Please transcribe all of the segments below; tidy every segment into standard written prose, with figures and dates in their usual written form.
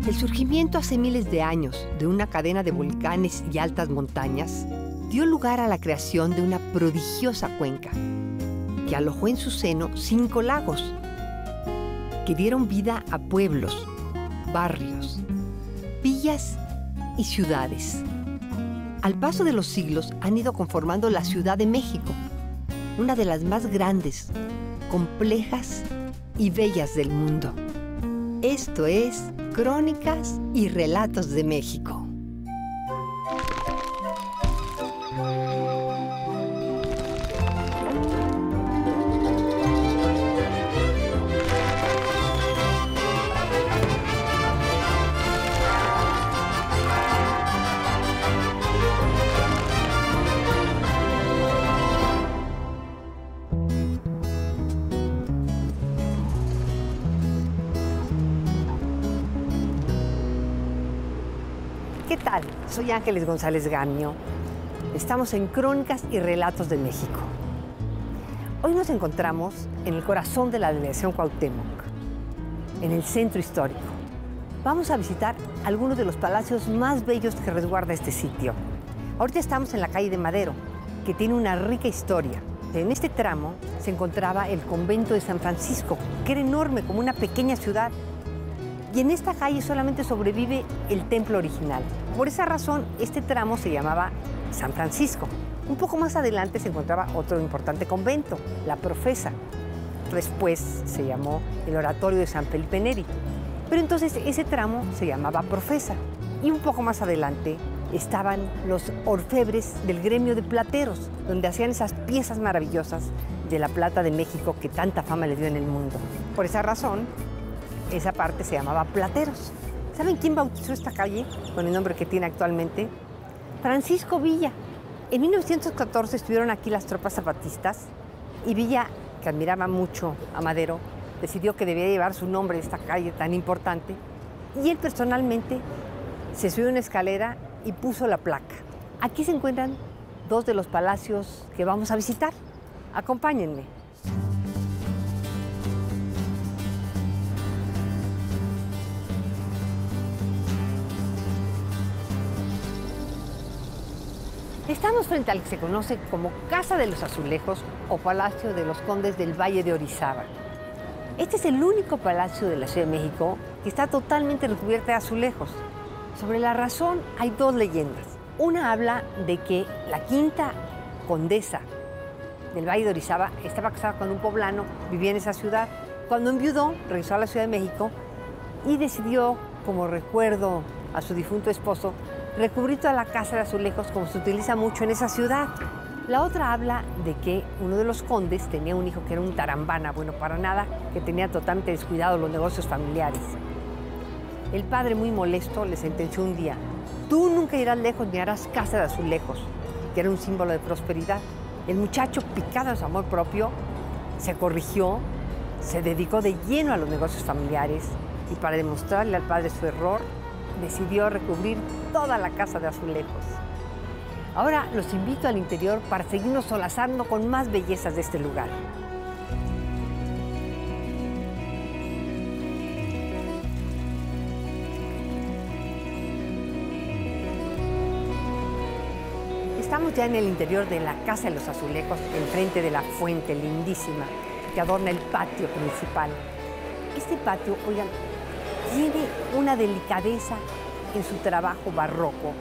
El surgimiento hace miles de años de una cadena de volcanes y altas montañas dio lugar a la creación de una prodigiosa cuenca que alojó en su seno 5 lagos que dieron vida a pueblos, barrios, villas y ciudades. Al paso de los siglos han ido conformando la Ciudad de México, una de las más grandes, complejas y bellas del mundo. Esto es Crónicas y Relatos de México. ¿Qué tal? Soy Ángeles González Gamio. Estamos en Crónicas y Relatos de México. Hoy nos encontramos en el corazón de la delegación Cuauhtémoc, en el centro histórico. Vamos a visitar algunos de los palacios más bellos que resguarda este sitio. Ahorita estamos en la calle de Madero, que tiene una rica historia. En este tramo se encontraba el convento de San Francisco, que era enorme, como una pequeña ciudad. Y en esta calle solamente sobrevive el templo original. Por esa razón, este tramo se llamaba San Francisco. Un poco más adelante se encontraba otro importante convento, la Profesa. Después se llamó el Oratorio de San Felipe Neri. Pero entonces ese tramo se llamaba Profesa. Y un poco más adelante estaban los orfebres del gremio de plateros, donde hacían esas piezas maravillosas de la plata de México que tanta fama le dio en el mundo. Por esa razón, esa parte se llamaba Plateros. ¿Saben quién bautizó esta calle con el nombre que tiene actualmente? Francisco Villa. En 1914 estuvieron aquí las tropas zapatistas y Villa, que admiraba mucho a Madero, decidió que debía llevar su nombre esta calle tan importante y él personalmente se subió a una escalera y puso la placa. Aquí se encuentran 2 de los palacios que vamos a visitar. Acompáñenme. Estamos frente al que se conoce como Casa de los Azulejos o Palacio de los Condes del Valle de Orizaba. Este es el único palacio de la Ciudad de México que está totalmente recubierto de azulejos. Sobre la razón hay 2 leyendas. Una habla de que la quinta condesa del Valle de Orizaba estaba casada con un poblano, vivía en esa ciudad. Cuando enviudó, regresó a la Ciudad de México y decidió, como recuerdo a su difunto esposo, recubrir toda la casa de azulejos como se utiliza mucho en esa ciudad. La otra habla de que uno de los condes tenía un hijo que era un tarambana, bueno, para nada, que tenía totalmente descuidado los negocios familiares. El padre, muy molesto, le sentenció un día: tú nunca irás lejos ni harás casa de azulejos, que era un símbolo de prosperidad. El muchacho, picado de su amor propio, se corrigió, se dedicó de lleno a los negocios familiares y para demostrarle al padre su error, decidió recubrir toda la casa de azulejos. Ahora los invito al interior para seguirnos solazando con más bellezas de este lugar. Estamos ya en el interior de la Casa de los Azulejos, enfrente de la fuente lindísima que adorna el patio principal. Este patio, oigan, tiene una delicadeza en su trabajo barroco.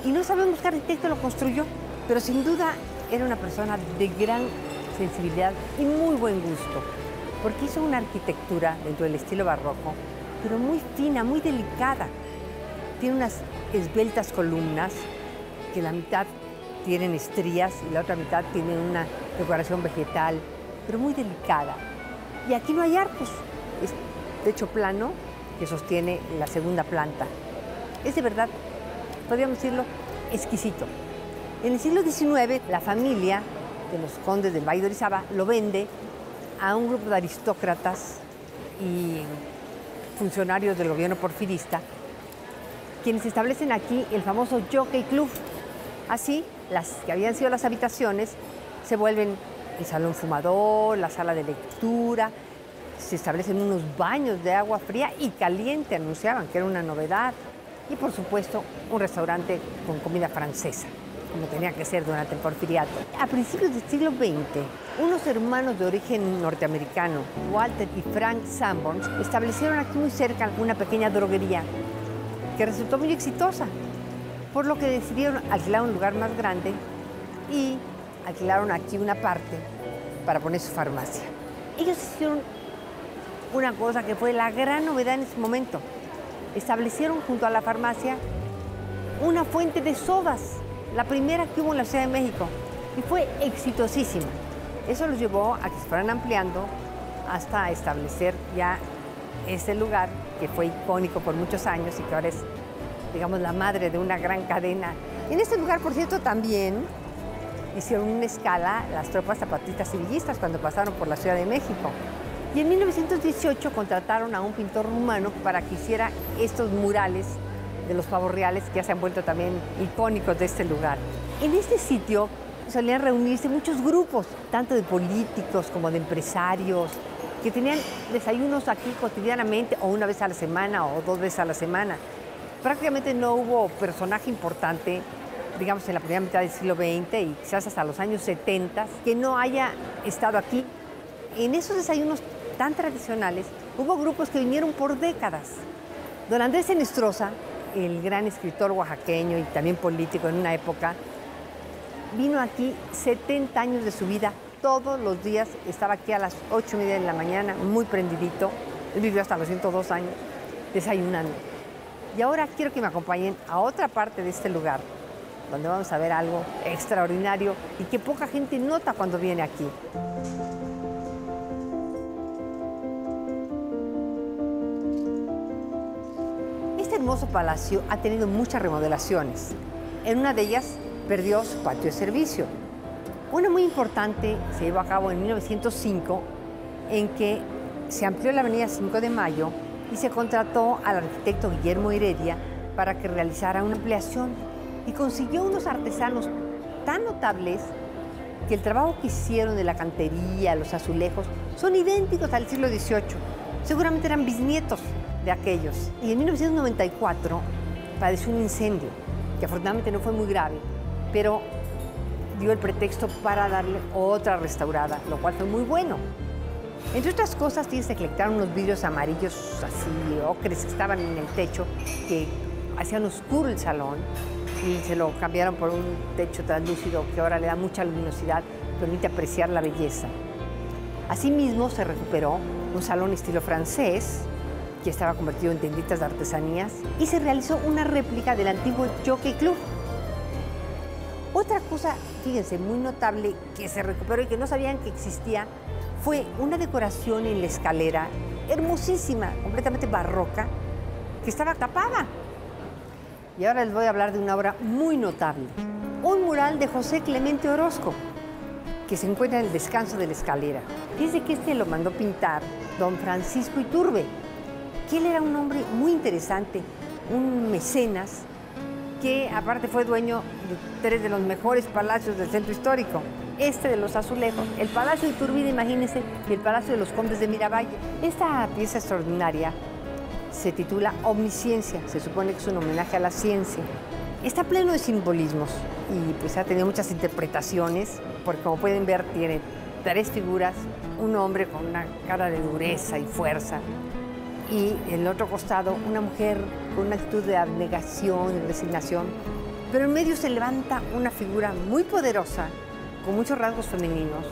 Y no sabemos qué arquitecto lo construyó, pero sin duda era una persona de gran sensibilidad y muy buen gusto, porque hizo una arquitectura dentro del estilo barroco, pero muy fina, muy delicada. Tiene unas esbeltas columnas que la mitad tienen estrías y la otra mitad tiene una decoración vegetal, pero muy delicada. Y aquí no hay arcos, es techo plano que sostiene la segunda planta. Es de verdad, podríamos decirlo, exquisito. En el siglo XIX, la familia de los condes del Valle de Orizaba lo vende a un grupo de aristócratas y funcionarios del gobierno porfirista, quienes establecen aquí el famoso Jockey Club. Así, las que habían sido las habitaciones se vuelven el salón fumador, la sala de lectura, se establecen unos baños de agua fría y caliente, anunciaban que era una novedad. Y por supuesto, un restaurante con comida francesa, como tenía que ser durante el Porfiriato. A principios del siglo XX, unos hermanos de origen norteamericano, Walter y Frank Sanborns, establecieron aquí muy cerca una pequeña droguería que resultó muy exitosa, por lo que decidieron alquilar un lugar más grande y alquilaron aquí una parte para poner su farmacia. Ellos hicieron una cosa que fue la gran novedad en ese momento. Establecieron junto a la farmacia una fuente de sodas, la primera que hubo en la Ciudad de México, y fue exitosísima. Eso los llevó a que se fueran ampliando hasta establecer ya este lugar que fue icónico por muchos años y que ahora es, digamos, la madre de una gran cadena. En este lugar, por cierto, también hicieron una escala las tropas zapatistas y villistas cuando pasaron por la Ciudad de México. Y en 1918 contrataron a un pintor rumano para que hiciera estos murales de los pavos reales que ya se han vuelto también icónicos de este lugar. En este sitio solían reunirse muchos grupos, tanto de políticos como de empresarios, que tenían desayunos aquí cotidianamente o una vez a la semana o 2 veces a la semana. Prácticamente no hubo personaje importante, digamos, en la primera mitad del siglo XX y quizás hasta los años 70, que no haya estado aquí. En esos desayunos tan tradicionales hubo grupos que vinieron por décadas. Don Andrés Senestrosa, el gran escritor oaxaqueño y también político en una época, vino aquí 70 años de su vida. Todos los días estaba aquí a las 8:30 de la mañana, muy prendidito. Él vivió hasta los 102 años, desayunando. Y ahora quiero que me acompañen a otra parte de este lugar, donde vamos a ver algo extraordinario y que poca gente nota cuando viene aquí. Este hermoso palacio ha tenido muchas remodelaciones. En una de ellas perdió su patio de servicio. Una muy importante se llevó a cabo en 1905, en que se amplió la avenida 5 de Mayo y se contrató al arquitecto Guillermo Heredia para que realizara una ampliación y consiguió unos artesanos tan notables que el trabajo que hicieron de la cantería, los azulejos, son idénticos al siglo XVIII. Seguramente eran bisnietos de aquellos. Y en 1994 padeció un incendio, que afortunadamente no fue muy grave, pero dio el pretexto para darle otra restaurada, lo cual fue muy bueno. Entre otras cosas, se colectaron unos vidrios amarillos así, ocres, que estaban en el techo, que hacían oscuro el salón, y se lo cambiaron por un techo translúcido que ahora le da mucha luminosidad, permite apreciar la belleza. Asimismo, se recuperó un salón estilo francés, que estaba convertido en tienditas de artesanías, y se realizó una réplica del antiguo Jockey Club. Otra cosa, fíjense, muy notable que se recuperó y que no sabían que existía, fue una decoración en la escalera hermosísima, completamente barroca, que estaba tapada. Y ahora les voy a hablar de una obra muy notable, un mural de José Clemente Orozco, que se encuentra en el descanso de la escalera. Dice que este lo mandó pintar don Francisco Iturbe, que él era un hombre muy interesante, un mecenas, que aparte fue dueño de 3 de los mejores palacios del centro histórico. Este de los azulejos, el Palacio de Iturbide, imagínense, y el Palacio de los Condes de Miravalle. Esta pieza extraordinaria se titula Omnisciencia, se supone que es un homenaje a la ciencia. Está pleno de simbolismos y pues ha tenido muchas interpretaciones, porque como pueden ver tiene 3 figuras, un hombre con una cara de dureza y fuerza, y en el otro costado una mujer con una actitud de abnegación y resignación, pero en medio se levanta una figura muy poderosa, con muchos rasgos femeninos,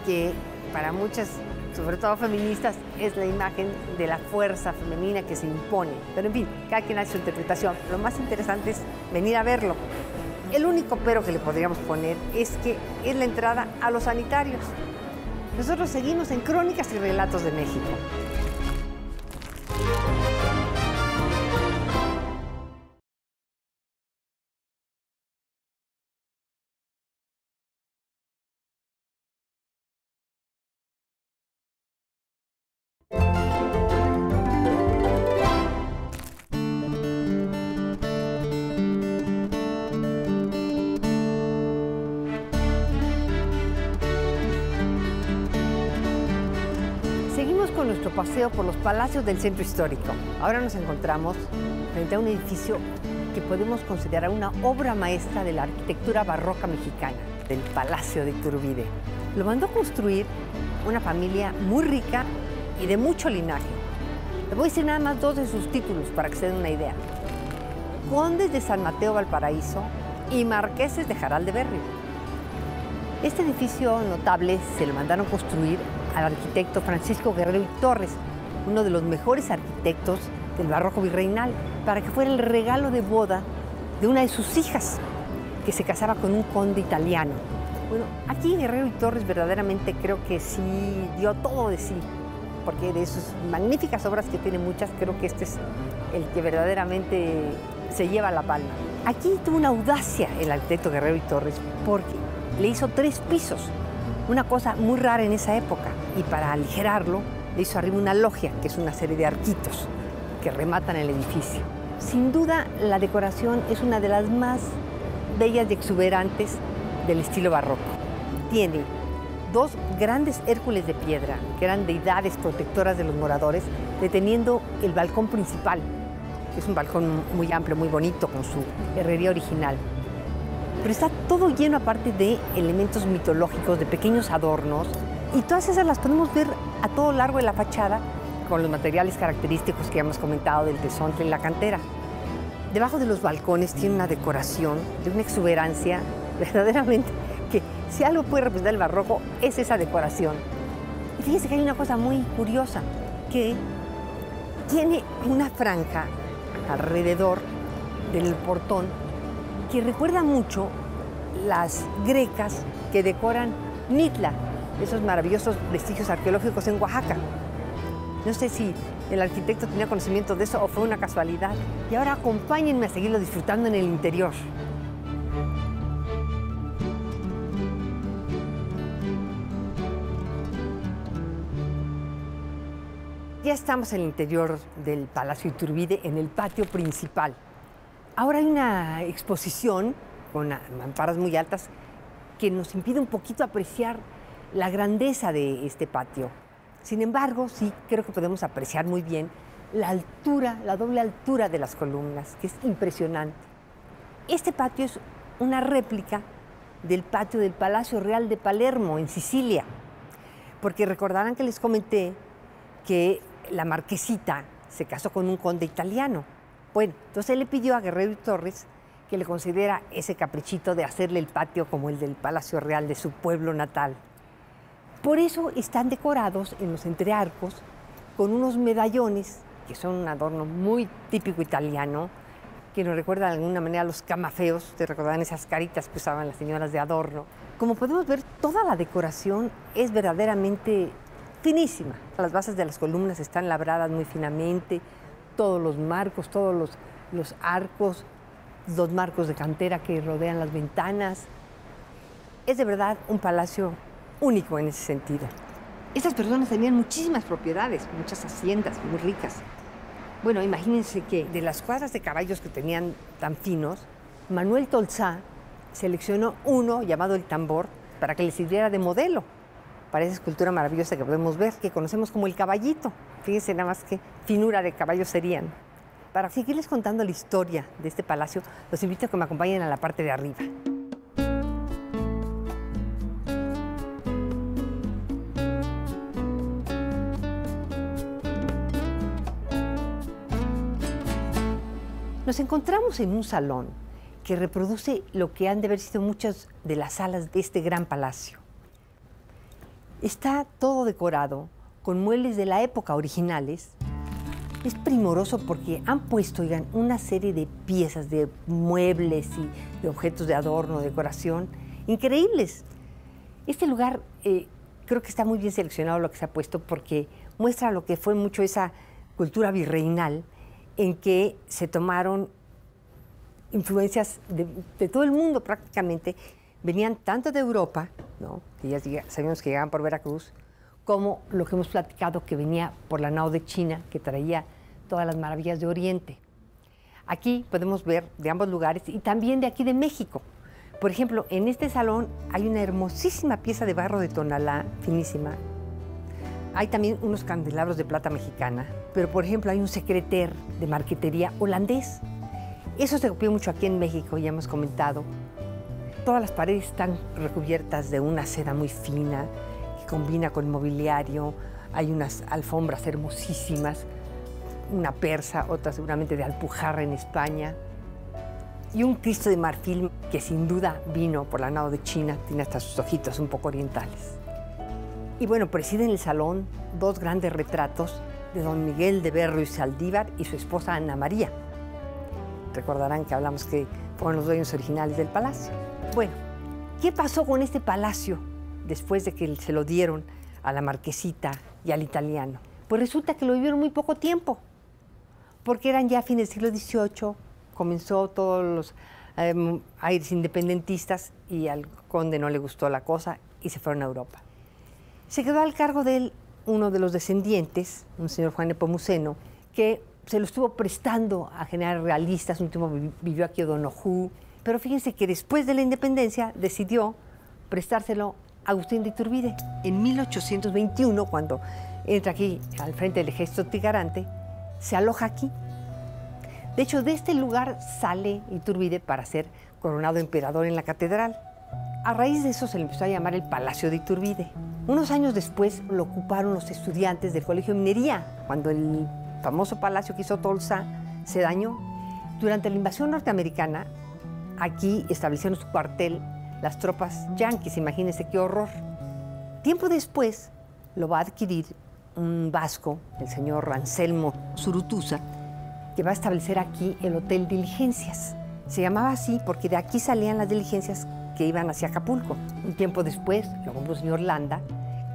que para muchas, sobre todo feministas, es la imagen de la fuerza femenina que se impone. Pero en fin, cada quien hace su interpretación. Lo más interesante es venir a verlo. El único pero que le podríamos poner es que es la entrada a los sanitarios. Nosotros seguimos en Crónicas y Relatos de México. nuestro paseo por los palacios del centro histórico. Ahora nos encontramos frente a un edificio que podemos considerar una obra maestra de la arquitectura barroca mexicana, del Palacio de Iturbide. Lo mandó construir una familia muy rica y de mucho linaje. Les voy a decir nada más dos de sus títulos para que se den una idea. Condes de San Mateo Valparaíso y marqueses de Jaral de Berrio. Este edificio notable se lo mandaron construir al arquitecto Francisco Guerrero y Torres, uno de los mejores arquitectos del barroco virreinal, para que fuera el regalo de boda de una de sus hijas, que se casaba con un conde italiano. Bueno, aquí Guerrero y Torres verdaderamente creo que sí dio todo de sí, porque de sus magníficas obras, que tiene muchas, creo que este es el que verdaderamente se lleva la palma. Aquí tuvo una audacia el arquitecto Guerrero y Torres, porque le hizo 3 pisos, una cosa muy rara en esa época, y para aligerarlo le hizo arriba una logia, que es una serie de arquitos que rematan el edificio. Sin duda, la decoración es una de las más bellas y exuberantes del estilo barroco. Tiene 2 grandes Hércules de piedra, que eran deidades protectoras de los moradores, deteniendo el balcón principal, que es un balcón muy amplio, muy bonito, con su herrería original. Pero está todo lleno, aparte, de elementos mitológicos, de pequeños adornos, y todas esas las podemos ver a todo largo de la fachada, con los materiales característicos que ya hemos comentado del tesontle y la cantera. Debajo de los balcones tiene una decoración de una exuberancia verdaderamente que, si algo puede representar el barroco, es esa decoración. Y fíjense que hay una cosa muy curiosa, que tiene una franja alrededor del portón que recuerda mucho las grecas que decoran Mitla, esos maravillosos vestigios arqueológicos en Oaxaca. No sé si el arquitecto tenía conocimiento de eso o fue una casualidad. Y ahora acompáñenme a seguirlo disfrutando en el interior. Ya estamos en el interior del Palacio Iturbide, en el patio principal. Ahora hay una exposición con mamparas muy altas que nos impide un poquito apreciar la grandeza de este patio. Sin embargo, sí creo que podemos apreciar muy bien la altura, la doble altura de las columnas, que es impresionante. Este patio es una réplica del patio del Palacio Real de Palermo, en Sicilia, porque recordarán que les comenté que la marquesita se casó con un conde italiano. Bueno, entonces él le pidió a Guerrero y Torres que le concediera ese caprichito de hacerle el patio como el del Palacio Real de su pueblo natal. Por eso están decorados en los entrearcos con unos medallones, que son un adorno muy típico italiano, que nos recuerda de alguna manera a los camafeos. Te recordarán esas caritas que usaban las señoras de adorno. Como podemos ver, toda la decoración es verdaderamente finísima. Las bases de las columnas están labradas muy finamente, todos los marcos, todos los arcos, los marcos de cantera que rodean las ventanas. Es de verdad un palacio único en ese sentido. Estas personas tenían muchísimas propiedades, muchas haciendas muy ricas. Bueno, imagínense que de las cuadras de caballos que tenían tan finos, Manuel Tolsá seleccionó uno llamado el Tambor para que le sirviera de modelo para esa escultura maravillosa que podemos ver, que conocemos como el caballito. Fíjense nada más qué finura de caballos serían. Para seguirles contando la historia de este palacio, los invito a que me acompañen a la parte de arriba. Nos encontramos en un salón que reproduce lo que han de haber sido muchas de las salas de este gran palacio. Está todo decorado con muebles de la época originales. Es primoroso porque han puesto, oigan, una serie de piezas, de muebles y de objetos de adorno, decoración, increíbles. Este lugar creo que está muy bien seleccionado lo que se ha puesto, porque muestra lo que fue mucho esa cultura virreinal, en que se tomaron influencias de todo el mundo prácticamente. Venían tanto de Europa, ¿no?, que ya sabíamos que llegaban por Veracruz, como lo que hemos platicado, que venía por la nao de China, que traía todas las maravillas de Oriente. Aquí podemos ver de ambos lugares y también de aquí de México. Por ejemplo, en este salón hay una hermosísima pieza de barro de Tonalá, finísima, Hay también unos candelabros de plata mexicana, pero por ejemplo hay un secreter de marquetería holandés. Eso se copió mucho aquí en México, ya hemos comentado. Todas las paredes están recubiertas de una seda muy fina que combina con el mobiliario. Hay unas alfombras hermosísimas, una persa, otra seguramente de Alpujarra en España, y un Cristo de marfil que sin duda vino por la nao de China, tiene hasta sus ojitos un poco orientales. Y bueno, presiden el salón dos grandes retratos de don Miguel de Berrio y Saldívar y su esposa Ana María. Recordarán que hablamos que fueron los dueños originales del palacio. Bueno, ¿qué pasó con este palacio después de que se lo dieron a la marquesita y al italiano? Pues resulta que lo vivieron muy poco tiempo, porque eran ya fines del siglo XVIII, comenzó todos los aires independentistas y al conde no le gustó la cosa y se fueron a Europa. Se quedó al cargo de él uno de los descendientes, un señor Juan Nepomuceno, que se lo estuvo prestando a generales realistas, un tiempo vivió aquí O'Donoghue, pero fíjense que después de la independencia decidió prestárselo a Agustín de Iturbide. En 1821, cuando entra aquí al frente del ejército trigarante, se aloja aquí. De hecho, de este lugar sale Iturbide para ser coronado emperador en la catedral. A raíz de eso se le empezó a llamar el Palacio de Iturbide. Unos años después lo ocuparon los estudiantes del Colegio de Minería, cuando el famoso palacio que hizo Tolsa se dañó. Durante la invasión norteamericana, aquí establecieron su cuartel las tropas yanquis, imagínense qué horror. Tiempo después lo va a adquirir un vasco, el señor Anselmo Zurutuza, que va a establecer aquí el Hotel Diligencias. Se llamaba así porque de aquí salían las diligencias que iban hacia Acapulco. Un tiempo después lo compró el señor Landa,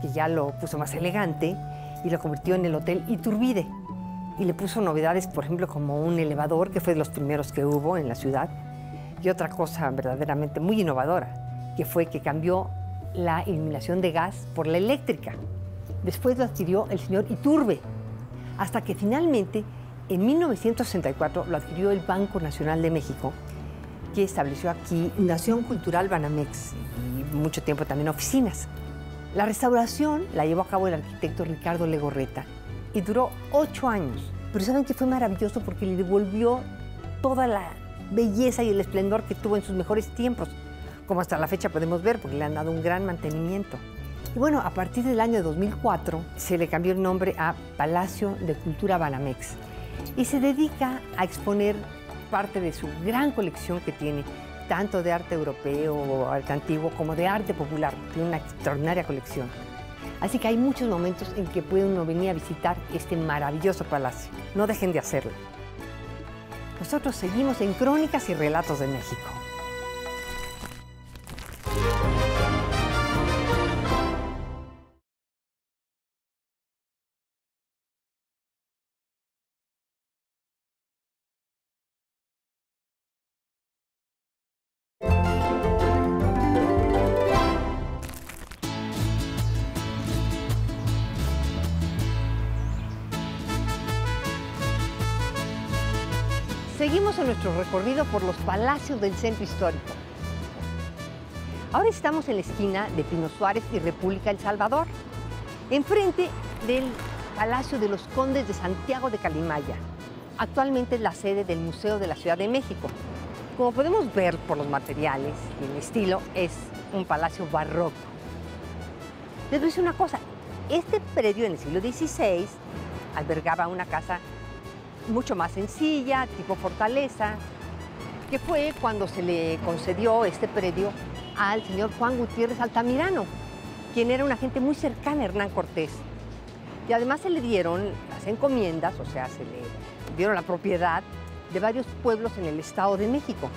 que ya lo puso más elegante y lo convirtió en el Hotel Iturbide. Y le puso novedades, por ejemplo, como un elevador, que fue de los primeros que hubo en la ciudad, y otra cosa verdaderamente muy innovadora, que fue que cambió la iluminación de gas por la eléctrica. Después lo adquirió el señor Iturbe, hasta que finalmente, en 1964, lo adquirió el Banco Nacional de México, que estableció aquí Fundación Cultural Banamex y mucho tiempo también oficinas. La restauración la llevó a cabo el arquitecto Ricardo Legorreta y duró 8 años. Pero saben que fue maravilloso porque le devolvió toda la belleza y el esplendor que tuvo en sus mejores tiempos, como hasta la fecha podemos ver, porque le han dado un gran mantenimiento. Y bueno, a partir del año 2004 se le cambió el nombre a Palacio de Cultura Banamex y se dedica a exponer parte de su gran colección que tiene, tanto de arte europeo o arte antiguo como de arte popular. Tiene una extraordinaria colección. Así que hay muchos momentos en que puede uno venir a visitar este maravilloso palacio. No dejen de hacerlo. Nosotros seguimos en Crónicas y Relatos de México. Seguimos en nuestro recorrido por los palacios del centro histórico. Ahora estamos en la esquina de Pino Suárez y República El Salvador, enfrente del Palacio de los Condes de Santiago de Calimaya. Actualmente es la sede del Museo de la Ciudad de México. Como podemos ver por los materiales y el estilo, es un palacio barroco. Les voy a decir una cosa, este predio en el siglo XVI albergaba una casa mucho más sencilla, tipo fortaleza, que fue cuando se le concedió este predio al señor Juan Gutiérrez Altamirano, quien era una gente muy cercana a Hernán Cortés. Y además se le dieron las encomiendas, o sea, se le dieron la propiedad de varios pueblos en el Estado de México,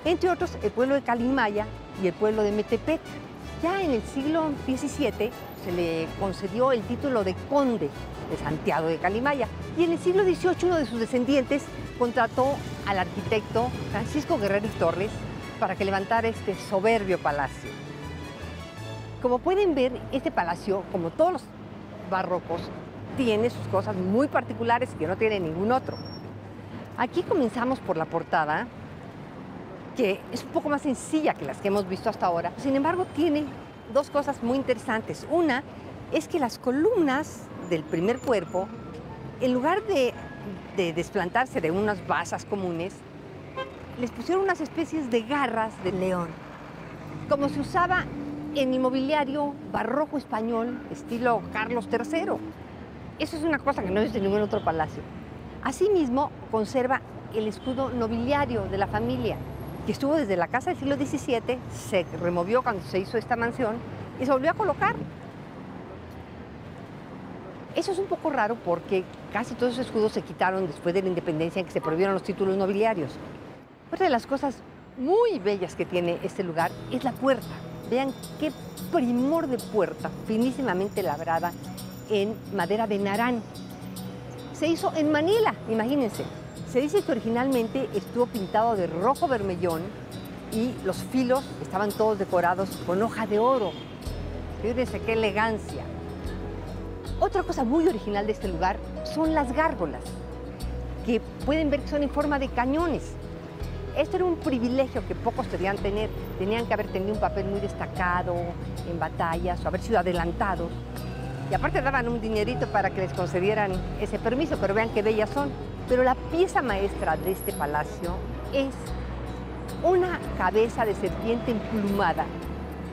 entre otros el pueblo de Calimaya y el pueblo de Metepec. Ya en el siglo XVII se le concedió el título de conde de Santiago de Calimaya. Y en el siglo XVIII uno de sus descendientes contrató al arquitecto Francisco Guerrero y Torres para que levantara este soberbio palacio. Como pueden ver, este palacio, como todos los barrocos, tiene sus cosas muy particulares que no tiene ningún otro. Aquí comenzamos por la portada, que es un poco más sencilla que las que hemos visto hasta ahora. Sin embargo, tiene dos cosas muy interesantes. Una, es que las columnas del primer cuerpo, en lugar de desplantarse de unas basas comunes, les pusieron unas especies de garras de león, como se usaba en el mobiliario barroco español, estilo Carlos III. Eso es una cosa que no es de ningún otro palacio. Asimismo, conserva el escudo nobiliario de la familia, que estuvo desde la casa del siglo XVII, se removió cuando se hizo esta mansión y se volvió a colocar. Eso es un poco raro porque casi todos esos escudos se quitaron después de la independencia en que se prohibieron los títulos nobiliarios. Otra de las cosas muy bellas que tiene este lugar es la puerta. Vean qué primor de puerta, finísimamente labrada en madera de narán. Se hizo en Manila, imagínense. Se dice que originalmente estuvo pintado de rojo vermellón y los filos estaban todos decorados con hoja de oro. Fíjense qué elegancia. Otra cosa muy original de este lugar son las gárgolas, que pueden ver que son en forma de cañones. Esto era un privilegio que pocos podían tener. Tenían que haber tenido un papel muy destacado en batallas o haber sido adelantados. Y aparte daban un dinerito para que les concedieran ese permiso, pero vean qué bellas son. Pero la pieza maestra de este palacio es una cabeza de serpiente emplumada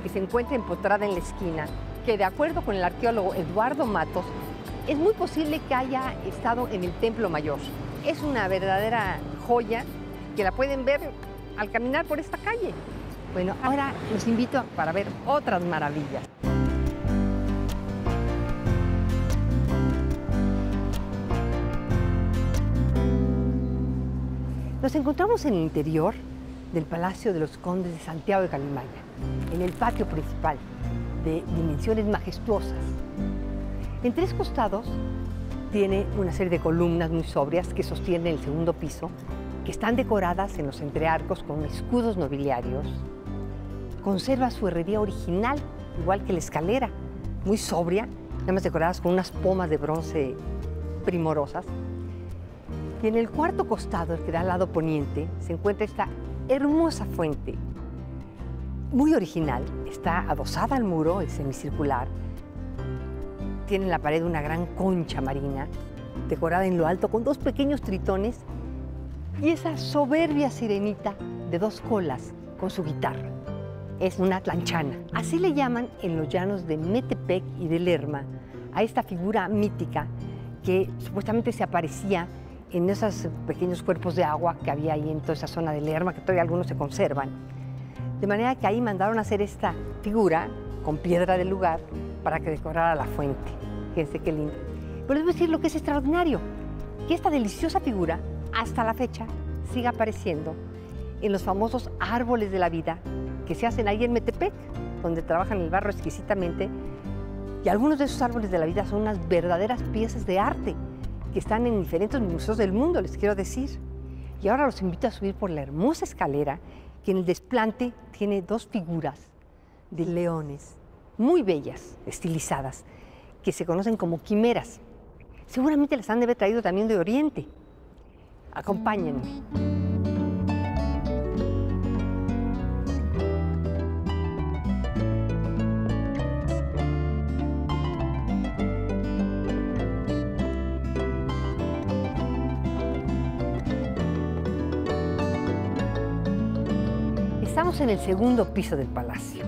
que se encuentra empotrada en la esquina, que de acuerdo con el arqueólogo Eduardo Matos, es muy posible que haya estado en el Templo Mayor. Es una verdadera joya que la pueden ver al caminar por esta calle. Bueno, ahora los invito para ver otras maravillas. Nos encontramos en el interior del Palacio de los Condes de Santiago de Calimaya, en el patio principal, de dimensiones majestuosas. En tres costados tiene una serie de columnas muy sobrias que sostienen el segundo piso, que están decoradas en los entrearcos con escudos nobiliarios. Conserva su herrería original, igual que la escalera, muy sobria, además decoradas con unas pomas de bronce primorosas. Y en el cuarto costado, el que da al lado poniente, se encuentra esta hermosa fuente, muy original. Está adosada al muro, es semicircular. Tiene en la pared una gran concha marina, decorada en lo alto con dos pequeños tritones y esa soberbia sirenita de dos colas con su guitarra. Es una tlanchana. Así le llaman en los llanos de Metepec y de Lerma a esta figura mítica que supuestamente se aparecía en esos pequeños cuerpos de agua que había ahí en toda esa zona de Lerma, que todavía algunos se conservan. De manera que ahí mandaron a hacer esta figura con piedra del lugar para que decorara la fuente. Fíjense qué lindo. Pero les voy a decir lo que es extraordinario, que esta deliciosa figura, hasta la fecha, sigue apareciendo en los famosos árboles de la vida que se hacen ahí en Metepec, donde trabajan el barro exquisitamente. Y algunos de esos árboles de la vida son unas verdaderas piezas de arte que están en diferentes museos del mundo, les quiero decir. Y ahora los invito a subir por la hermosa escalera que en el desplante tiene dos figuras de leones muy bellas, estilizadas, que se conocen como quimeras. Seguramente las han de haber traído también de Oriente. Acompáñenme. Estamos en el segundo piso del palacio.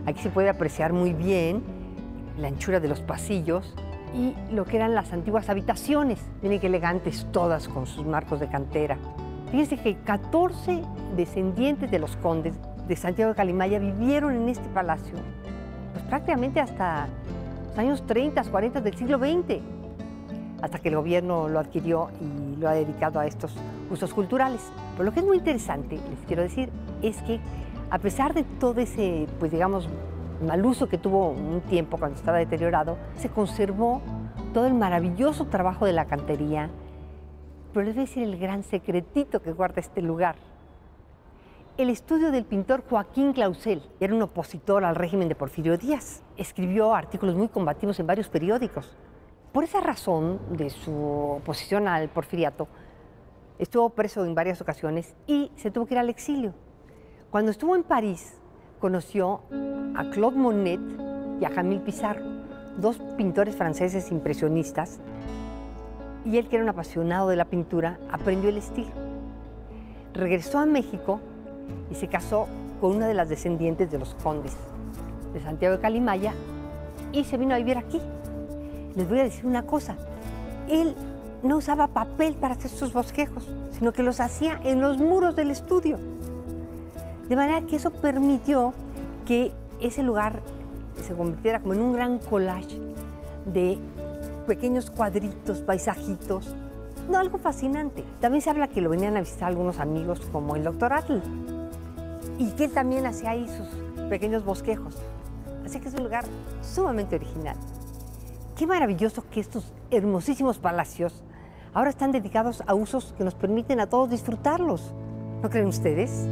Aquí se puede apreciar muy bien la anchura de los pasillos y lo que eran las antiguas habitaciones. Miren qué elegantes todas con sus marcos de cantera. Fíjense que 14 descendientes de los condes de Santiago de Calimaya vivieron en este palacio, pues prácticamente hasta los años 30, 40 del siglo XX, hasta que el gobierno lo adquirió y lo ha dedicado a estos usos culturales. Pero lo que es muy interesante, les quiero decir, es que a pesar de todo ese, pues digamos, mal uso que tuvo un tiempo cuando estaba deteriorado, se conservó todo el maravilloso trabajo de la cantería. Pero les voy a decir el gran secretito que guarda este lugar. El estudio del pintor Joaquín Clausel era un opositor al régimen de Porfirio Díaz. Escribió artículos muy combativos en varios periódicos. Por esa razón de su oposición al porfiriato, estuvo preso en varias ocasiones y se tuvo que ir al exilio. Cuando estuvo en París, conoció a Claude Monet y a Camille Pissarro, dos pintores franceses impresionistas, y él, que era un apasionado de la pintura, aprendió el estilo. Regresó a México y se casó con una de las descendientes de los condes de Santiago de Calimaya y se vino a vivir aquí. Les voy a decir una cosa, él no usaba papel para hacer sus bosquejos, sino que los hacía en los muros del estudio. De manera que eso permitió que ese lugar se convirtiera como en un gran collage de pequeños cuadritos, paisajitos, no, algo fascinante. También se habla que lo venían a visitar algunos amigos como el doctor Atl y que él también hacía ahí sus pequeños bosquejos. Así que es un lugar sumamente original. Qué maravilloso que estos hermosísimos palacios ahora están dedicados a usos que nos permiten a todos disfrutarlos. ¿No creen ustedes?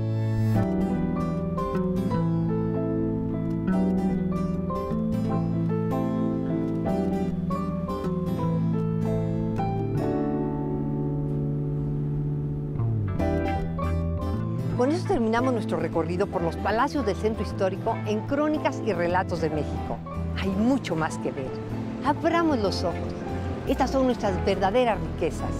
Con eso terminamos nuestro recorrido por los palacios del centro histórico en Crónicas y Relatos de México. Hay mucho más que ver. Abramos los ojos. Estas son nuestras verdaderas riquezas.